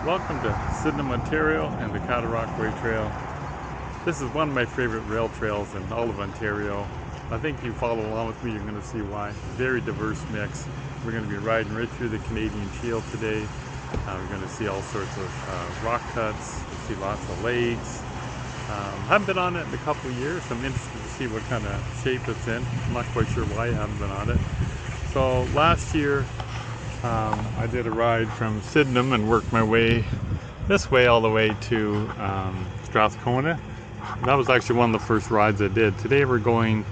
Welcome to Sydenham, Ontario and the Cataraqui Trail. This is one of my favorite rail trails in all of Ontario. I think you follow along with me, you're going to see why. Very diverse mix. We're going to be riding right through the Canadian Shield today. We're going to see all sorts of rock cuts, see lots of lakes. Haven't been on it in a couple of years. I'm interested to see what kind of shape it's in. I'm not quite sure why I haven't been on it. So last year, I did a ride from Sydenham and worked my way this way all the way to Strathcona. That was actually one of the first rides I did. Today we're going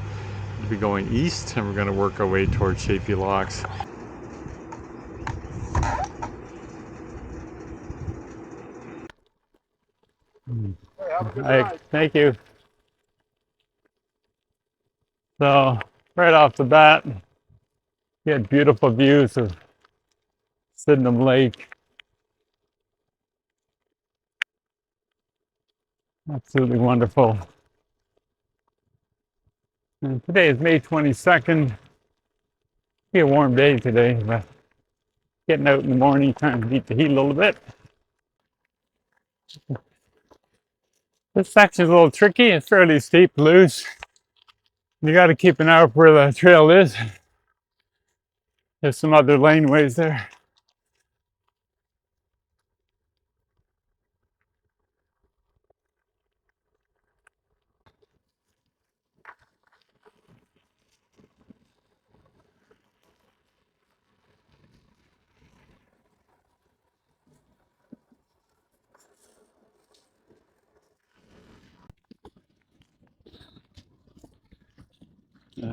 to be going east and we're going to work our way towards Chaffey locks. Thank you. So right off the bat, you had beautiful views of Sydenham Lake. Absolutely wonderful. And today is May 22nd. Be a warm day today, but getting out in the morning, trying to beat the heat a little bit. This section is a little tricky. It's fairly steep, loose. You got to keep an eye out where the trail is. There's some other laneways there.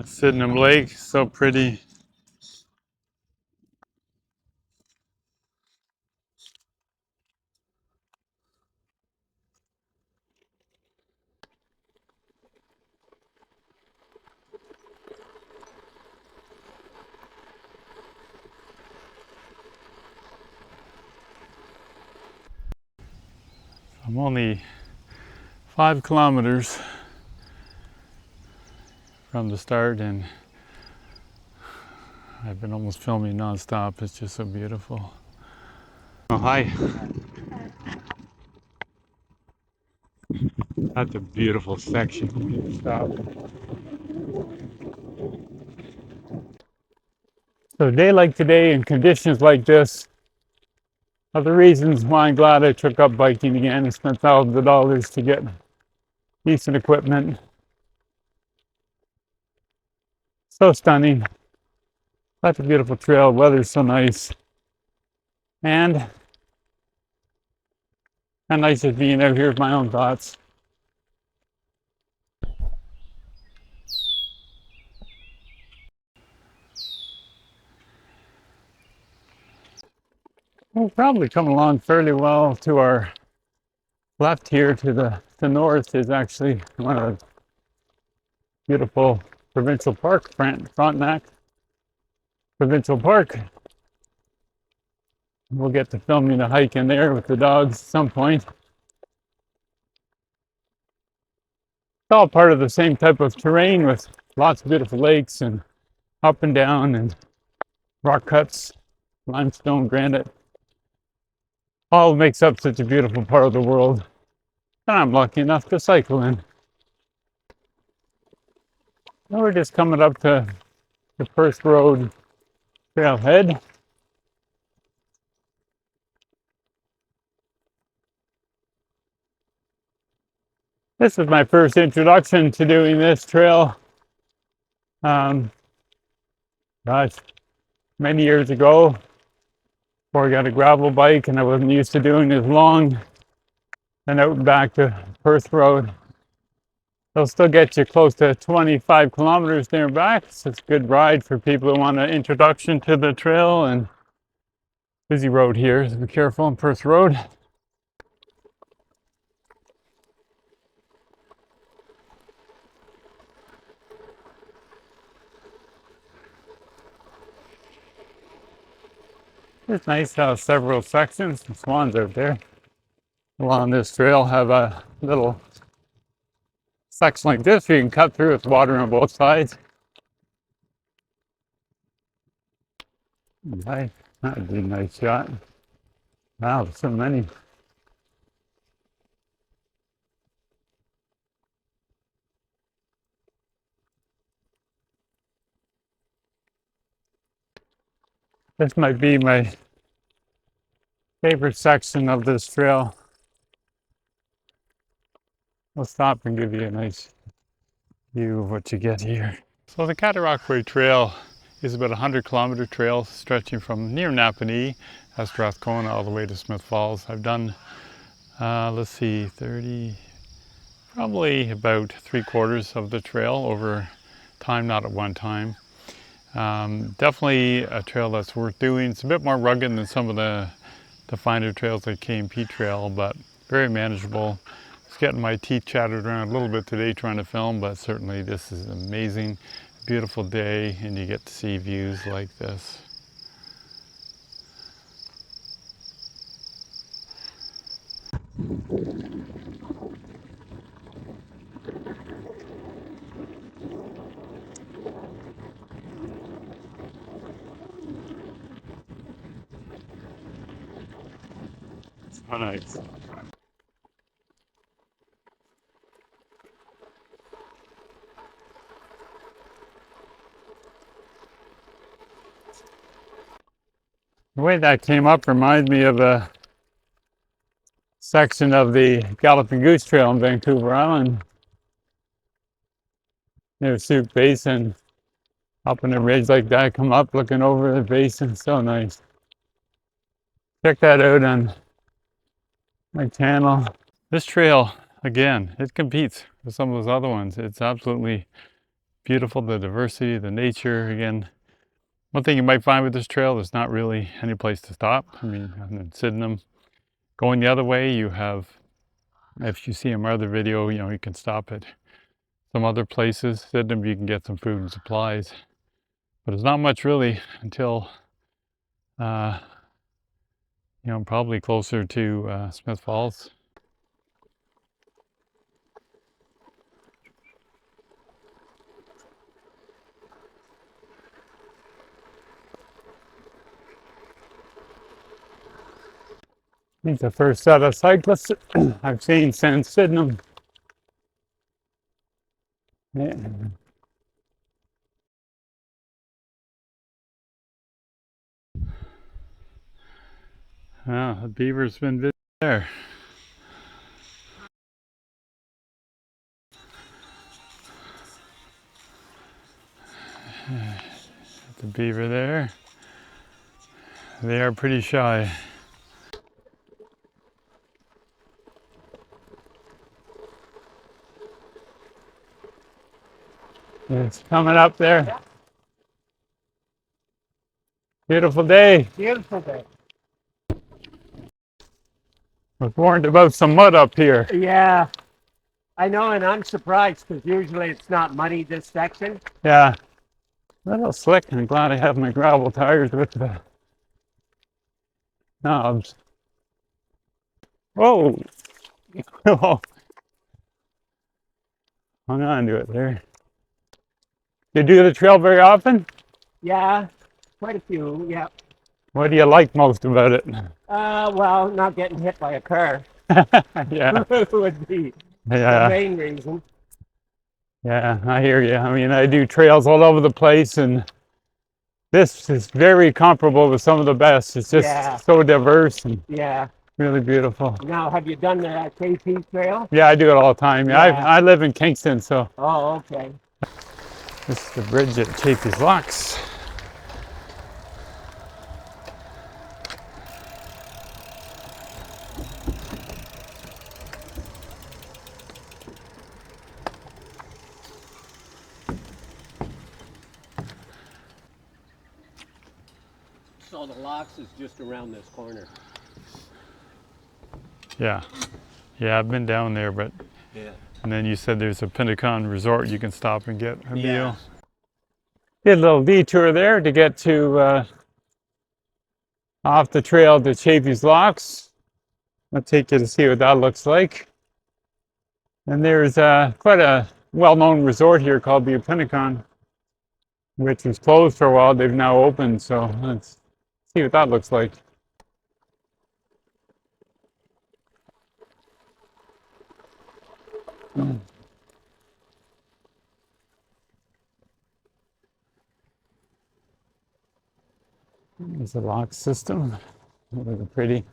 Sydenham Lake, so pretty. I'm only 5 kilometers from the start and I've been almost filming non-stop. It's just so beautiful. Oh, hi. That's a beautiful section. Stop. So a day like today and conditions like this are the reasons why I'm glad I took up biking again and spent thousands of dollars to get decent equipment. So stunning. That's a beautiful trail. Weather's so nice. And how nice is being out here with my own thoughts. We'll probably come along fairly well. To our left here to the north is actually one of the beautiful provincial park, Frontenac Provincial Park. We'll get to filming a hike in there with the dogs at some point. It's all part of the same type of terrain with lots of beautiful lakes and up and down and rock cuts, limestone, granite. All makes up such a beautiful part of the world. And I'm lucky enough to cycle in. Now we're just coming up to the Perth Road trailhead. This is my first introduction to doing this trail. Gosh, many years ago, before I got a gravel bike and I wasn't used to doing as long and out and back to Perth Road. They'll still get you close to 25 kilometers there and back. So it's a good ride for people who want an introduction to the trail. And busy road here, so be careful on Perth Road. It's nice to have several sections. The swans out there along this trail have a little section like this where you can cut through with water on both sides. Nice. That would be a nice shot. Wow, so many. This might be my favorite section of this trail. We'll stop and give you a nice view of what you get here. So the Cataraqui Trail is about a 100-kilometer trail stretching from near Napanee at Strathcona all the way to Smith Falls. I've done, let's see, 30, probably about 3/4 of the trail over time, not at one time. Definitely a trail that's worth doing. It's a bit more rugged than some of the finer trails like K&P Trail, but very manageable. It's getting my teeth chattered around a little bit today trying to film, but certainly this is amazing. Beautiful day, and you get to see views like this. So nice. The way that came up reminds me of a section of the Galloping Goose Trail in Vancouver Island near Soup Basin. Up in a ridge like that, come up looking over the basin, so nice. Check that out on my channel. This trail, again, it competes with some of those other ones. It's absolutely beautiful, the diversity, the nature. Again, one thing you might find with this trail, there's not really any place to stop. I mean, in Sydenham, going the other way, you have, if you see in my other video, you know, you can stop at some other places. Sydenham, you can get some food and supplies, but it's not much really until, you know, probably closer to Smith Falls. I think the first set of cyclists I've seen since Sydenham. Yeah. The beaver's been busy there. The beaver there. They are pretty shy. It's coming up there. Beautiful day. Beautiful day. I was warned about some mud up here. Yeah, I know, and I'm surprised because usually it's not muddy this section. Yeah, a little slick. I'm glad I have my gravel tires with the knobs. Whoa! Hung on to it there. You do the trail very often? Yeah, quite a few, yeah. What do you like most about it? Well, not getting hit by a car. Yeah. Would be Yeah. the main reason. Yeah, I hear you. I mean, I do trails all over the place, and this is very comparable with some of the best. It's just so diverse and really beautiful. Now, have you done the KP Trail? Yeah, I do it all the time. Yeah. I live in Kingston, so. Oh, okay. This is the bridge at Chaffey's Locks. So the locks is just around this corner. Yeah. Yeah, I've been down there, but. Yeah. And then you said there's a Pinnacle resort you can stop and get a meal. Yeah. Did a little detour there to get to off the trail to Chaffey's Locks. I'll take you to see what that looks like. And there's quite a well-known resort here called the Pinnacle, which was closed for a while. They've now opened, so let's see what that looks like. There's a lock system. Really pretty.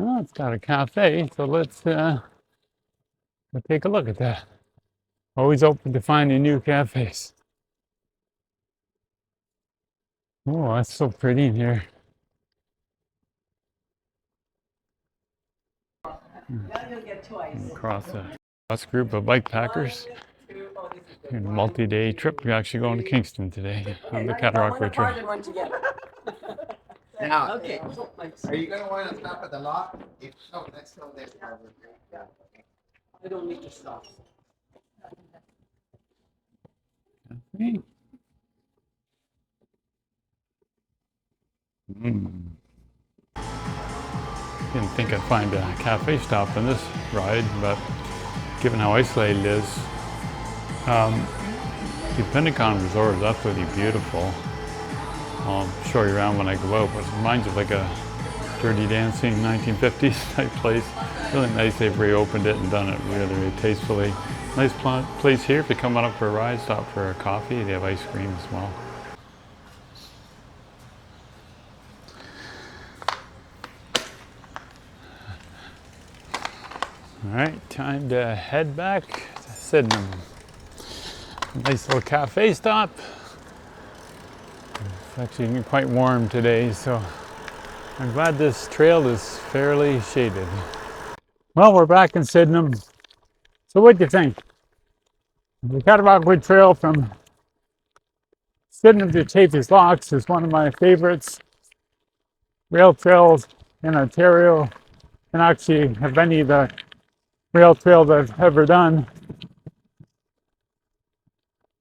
Oh, it's got a cafe, so let's go take a look at that. Always open to finding new cafes. Oh, that's so pretty in here. Across a bus group of bike packers in a multi-day trip. We're actually going to Kingston today on the Cataraqui Trail. Now, okay. Are you going to want to stop at the lot? If so, let's go there. I don't need to stop. Okay. Didn't think I'd find a cafe stop in this ride, but given how isolated it is, the Pentagon Resort is absolutely beautiful. I'll show you around when I go out, but it reminds you of like a Dirty Dancing 1950s type place. Really nice, they've reopened it and done it really, really tastefully. Nice place here. If you're coming up for a ride, stop for a coffee. They have ice cream as well. All right, time to head back to Sydenham. Nice little cafe stop. It's actually quite warm today, so I'm glad this trail is fairly shaded. Well, we're back in Sydenham. So what do you think? The Cataraqui Trail from Sydenham to Chaffey's Locks is one of my favorites rail trails in Ontario, and actually of any of the rail trails I've ever done.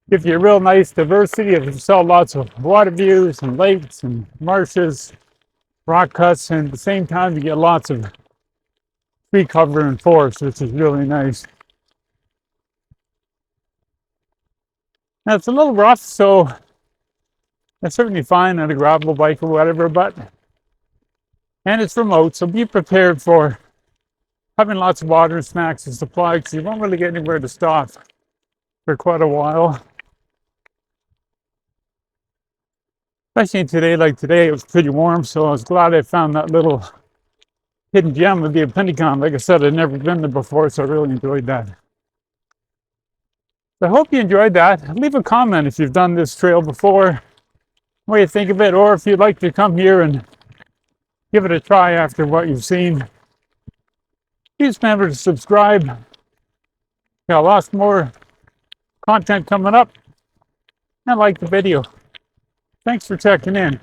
Gives you a real nice diversity. You saw lots of water views and lakes and marshes, rock cuts, and at the same time you get lots of tree cover and forest, which is really nice. Now it's a little rough, so that's certainly fine on a gravel bike or whatever, and it's remote, so be prepared for having lots of water and snacks and supplies, because you won't really get anywhere to stop for quite a while. Especially today, like today, it was pretty warm, so I was glad I found that little hidden gem of the Pentagon. Like I said, I'd never been there before, so I really enjoyed that. So I hope you enjoyed that. Leave a comment if you've done this trail before, what you think of it, or if you'd like to come here and give it a try after what you've seen. Please remember to subscribe. Got lots more content coming up, and like the video. Thanks for checking in.